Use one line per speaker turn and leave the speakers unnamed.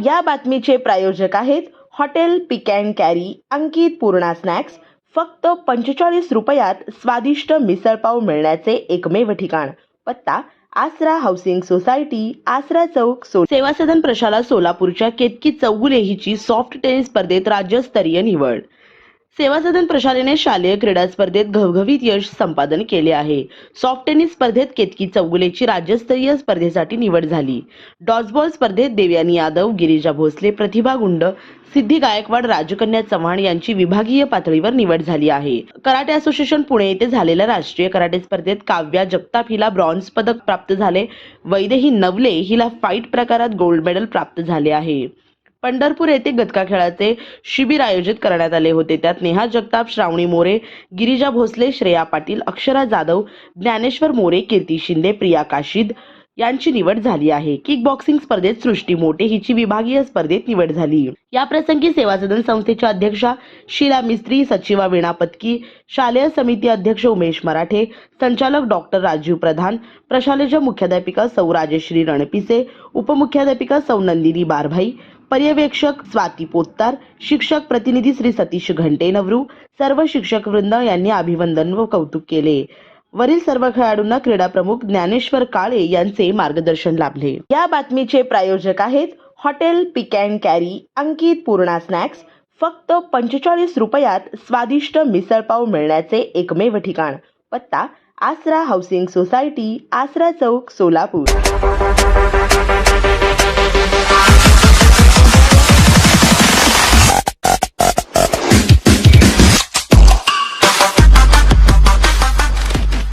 या बातमीचे प्रायोजक आहेत hotel pick and carry Ankit Purna snacks. फक्त 45 रुपयात स्वादिष्ट मिसळपाव मिळण्याचे एकमेव ठिकाण. पत्ता आसरा हाऊसिंग सोसायटी, आसरा चौक, सेवा सदन प्रशाला, सोलापूरच्या केतकी चौगुले हिची सॉफ्ट टेनिस स्पर्धेत राज्यस्तरीय निवड. सेवा सदन प्रशालेने शालेय क्रीडा स्पर्धेत घवघवीत यश संपादन केले आहे. सॉफ्ट टेनिस स्पर्धेत केतकी चौगुलेची राज्यस्तरीय स्पर्धेसाठी निवड झाली. डॉजबॉल स्पर्धेत देवयानी यादव, गिरिजा भोसले, प्रतिभा गुंड, सिद्धी गायकवाड, राजकन्या चव्हाण यांची विभागीय पातळीवर निवड झाली आहे. कराटे असोसिएशन पुणे येथे झालेल्या राष्ट्रीय कराटे स्पर्धेत काव्या जगताप हिला ब्रॉन्झ पदक प्राप्त झाले. वैदेही नवले हिला फाईट प्रकारात गोल्ड मेडल प्राप्त झाले आहे. पंढरपूर येथे गतका खेळाचे शिबिर आयोजित करण्यात आले होते. त्यात नेहा जगताप, श्रावणी मोरे, गिरिजा भोसले, श्रेया पाटील, अक्षरा जाधव, ज्ञानेश्वर मोरे, कीर्ती शिंदे, प्रिया काशीद यांची निवड झाली आहे. किक बॉक्सिंग स्पर्धेत सृष्टी मोटे हिची विभागीय स्पर्धेत निवड झाली. या प्रसंगी सेवा सदन संस्थेच्या अध्यक्षा शीला मिस्त्री, सचिवा वीणा पत्की, शालेय समिती अध्यक्ष उमेश मराठे, संचालक डॉक्टर राजीव प्रधान, प्रशालेच्या मुख्याध्यापिका सौ राजश्री रणपिसे, उपमुख्याध्यापिका सौ नंदिनी बारभाई, पर्यवेक्षक स्वाती पोत्तार, शिक्षक प्रतिनिधी श्री सतीश घंटे नवरू, सर्व शिक्षक वृंद यांनी अभिवंदन व कौतुक केले. वरील सर्व खेळाडूंना क्रीडा प्रमुख ज्ञानेश्वर काळे यांचे मार्गदर्शन लाभले. या बातमीचे प्रायोजक आहेत hotel pick and carry Ankit Purna snacks. फक्त 45 रुपयात स्वादिष्ट मिसळपाव मिळण्याचे एकमेव ठिकाण. पत्ता आसरा हाऊसिंग सोसायटी, आसरा चौक, सोलापूर.